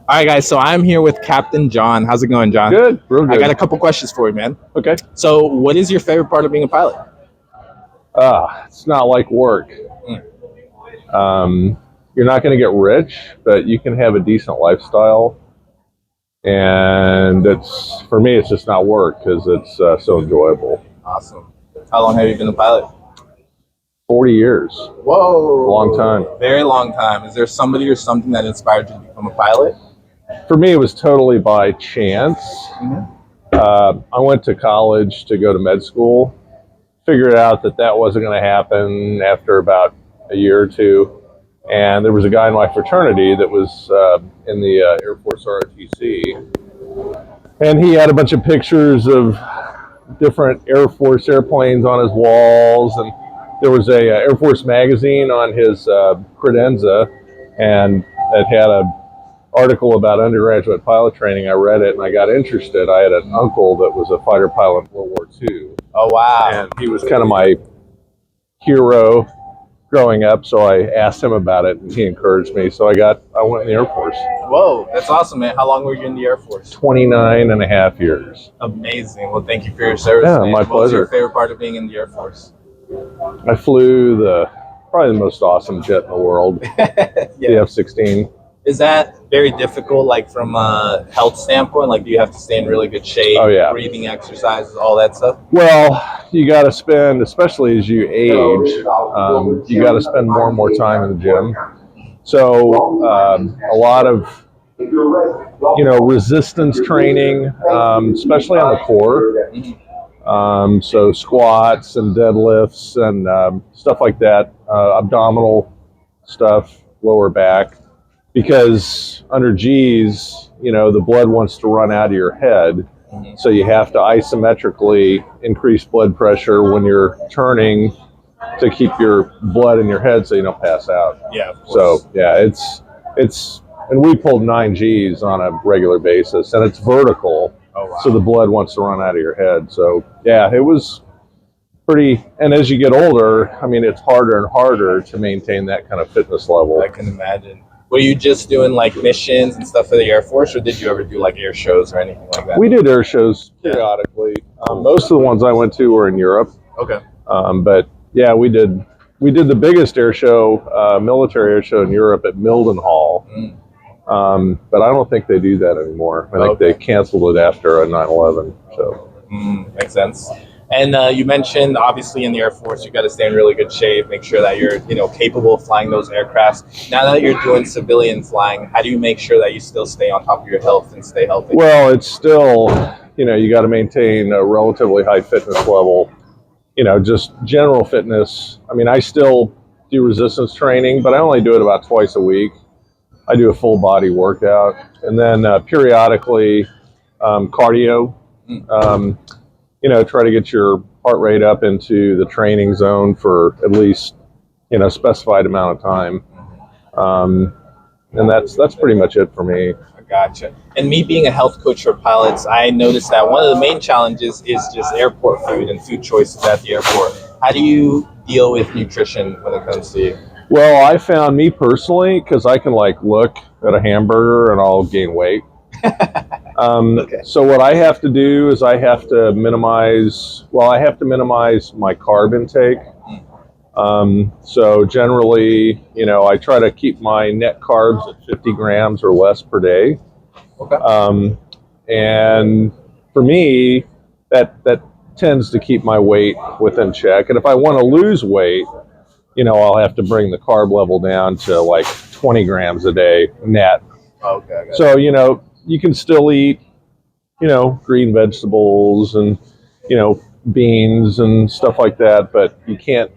All right, guys. So I'm here with Captain John. How's it going, John? Good, real good. I got a couple questions for you, man. Okay. So, what is your favorite part of being a pilot? It's not like work. You're not going to get rich, but you can have a decent lifestyle. And it's for me, it's just not work because it's so enjoyable. Awesome. How long have you been a pilot? 40 years, Whoa, long time. Very long time. Is there somebody or something that inspired you to become a pilot? For me, it was totally by chance. I went to college to go to med school. Figured out that wasn't going to happen after about a year or two. And there was a guy in my fraternity that was in the Air Force ROTC. And he had a bunch of pictures of different Air Force airplanes on his walls. And there was a Air Force magazine on his credenza. And it had an article about undergraduate pilot training. I read it and I got interested. I had an uncle that was a fighter pilot in World War II. Oh, wow. And he was kind of my hero growing up, so I asked him about it, and he encouraged me. So I went in the Air Force. Whoa, that's awesome, man. How long were you in the Air Force? 29 and a half years. Amazing. Well, thank you for your service, Yeah, man. my What was pleasure. your favorite part of being in the Air Force? I flew probably the most awesome jet in the world, the F-16. Is that very difficult, like from a health standpoint? Like, do you have to stay in really good shape? Oh, yeah. Breathing exercises, all that stuff? Well, you got to spend, especially as you age, you got to spend more and more time in the gym. So a lot of, resistance training, especially on the core. So squats and deadlifts and stuff like that, abdominal stuff, lower back. Because under G's, the blood wants to run out of your head. So you have to isometrically increase blood pressure when you're turning to keep your blood in your head so you don't pass out. Yeah, of course. So, yeah, and we pulled 9 G's on a regular basis, and it's vertical. Oh, wow. So the blood wants to run out of your head. So, yeah, it was pretty, and as you get older, it's harder and harder to maintain that kind of fitness level. I can imagine. Were you just doing like missions and stuff for the Air Force, or did you ever do like air shows or anything like that? We did air shows periodically. Most of the ones I went to were in Europe. Okay. But yeah, we did the biggest air show, military air show in Europe at Mildenhall. But I don't think they do that anymore. I think they canceled it after 9/11. So makes sense. And you mentioned, obviously, in the Air Force, you got to stay in really good shape, make sure that you're, capable of flying those aircrafts. Now that you're doing civilian flying, how do you make sure that you still stay on top of your health and stay healthy? Well, it's still, you got to maintain a relatively high fitness level, just general fitness. I still do resistance training, but I only do it about twice a week. I do a full body workout. And then periodically cardio. Try to get your heart rate up into the training zone for at least, specified amount of time. And that's pretty much it for me. I gotcha. And me being a health coach for pilots, I noticed that one of the main challenges is just airport food and food choices at the airport. How do you deal with nutrition when it comes to you? Well, I found me personally, because I can look at a hamburger and I'll gain weight. So what I have to do is I have to minimize my carb intake. So generally, I try to keep my net carbs at 50 grams or less per day. Okay. And for me, that tends to keep my weight within check. And if I want to lose weight, I'll have to bring the carb level down to 20 grams a day net. Okay. So, you can still eat, green vegetables and, beans and stuff like that, but you can't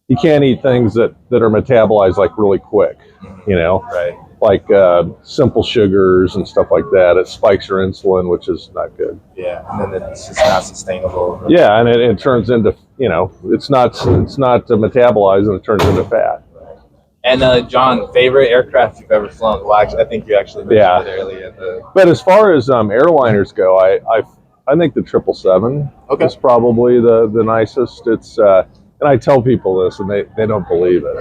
eat things that are metabolized really quick, Right. Like simple sugars and stuff like that. It spikes your insulin, which is not good. Yeah, and then it's just not sustainable. Yeah, and it turns into, it's not metabolized and it turns into fat. And John, favorite aircraft you've ever flown? Well, actually, I think you actually mentioned it earlier. But as far as airliners go, I think the 777 is probably the nicest. It's and I tell people this, and they don't believe it.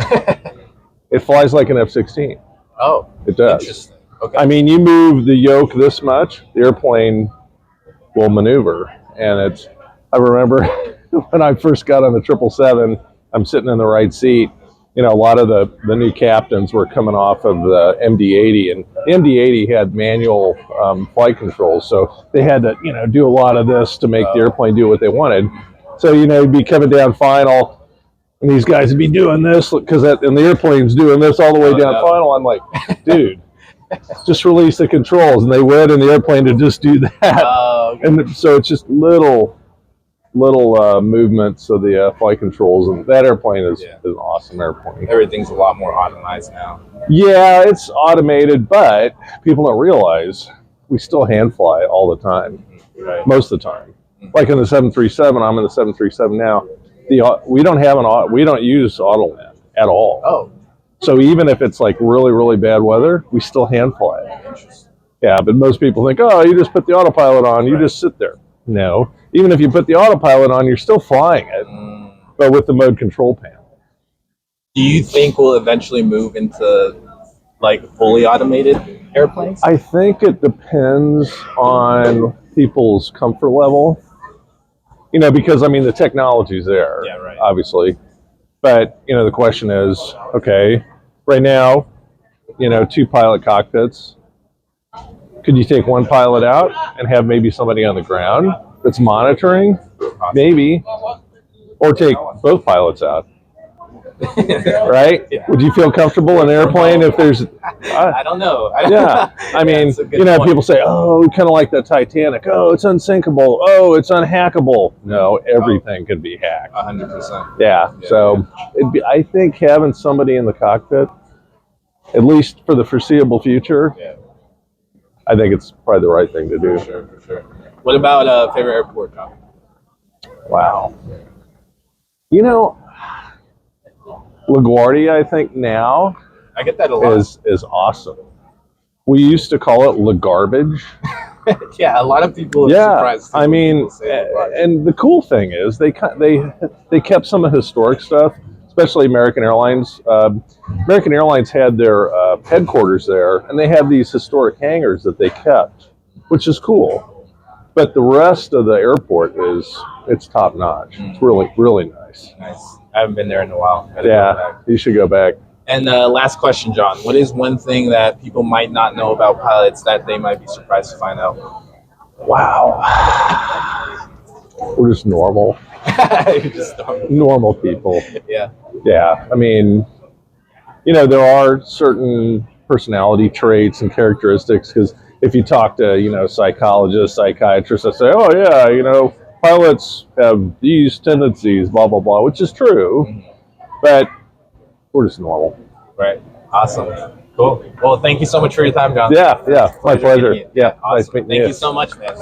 It flies like an F-16. Oh, it does. Interesting. Okay. I mean, you move the yoke this much, the airplane will maneuver. And I remember when I first got on the 777, I'm sitting in the right seat. You know, a lot of the new captains were coming off of the MD-80, and the MD-80 had manual flight controls, so they had to, you know, do a lot of this to make the airplane do what they wanted. So, you know, you'd be coming down final, and these guys would be doing this, and the airplane's doing this all the way down final. I'm like, dude, just release the controls, and they would, and the airplane would just do that. Okay. And so it's just little movements of the flight controls, and that airplane is an awesome airplane. Everything's a lot more automated now. Yeah, it's automated, but people don't realize we still hand fly all the time, most of the time. Like in the 737, I'm in the 737 now. We don't use autoland at all. Oh, so even if it's like really, really bad weather, we still hand fly it. interesting. Yeah, but most people think, oh, you just put the autopilot on, you just sit there. No, even if you put the autopilot on, you're still flying it, but with the mode control panel. Do you think we'll eventually move into like fully automated airplanes? I think it depends on people's comfort level. You know, because I mean the technology's there, obviously. But you know, the question is, okay, right now, you know, 2 pilot cockpits. Could you take one pilot out and have maybe somebody on the ground that's monitoring? Maybe. Or take both pilots out. Right? Yeah. Would you feel comfortable in an airplane if there's... I don't know. Yeah. I mean, you know, people say, oh, kind of like the Titanic. Oh, it's unsinkable. Oh, it's unhackable. No, everything could be hacked. 100%. Yeah. So I think having somebody in the cockpit, at least for the foreseeable future, I think it's probably the right thing to do. For sure. What about favorite airport, Capt? Wow. You know, LaGuardia, I think now I get that a lot. is awesome. We used to call it LaGarbage. Yeah, a lot of people are surprised. I mean, and the cool thing is they kept some of the historic stuff, especially American Airlines. American Airlines had their headquarters there, and they have these historic hangars that they kept, which is cool. But the rest of the airport it's top notch. It's really, really nice. Nice. I haven't been there in a while. Yeah, you should go back. And last question, John. What is one thing that people might not know about pilots that they might be surprised to find out? Wow. We're just normal. Just normal people. Yeah. Yeah. I mean, you know, there are certain personality traits and characteristics, because if you talk to, you know, psychologists, psychiatrists, they say, oh, yeah, you know, pilots have these tendencies, blah, blah, blah, which is true. But we're just normal. Right. Awesome. Cool. Well, thank you so much for your time, John. Yeah. My pleasure. Yeah. Awesome. Nice meeting you. Thank you so much, man.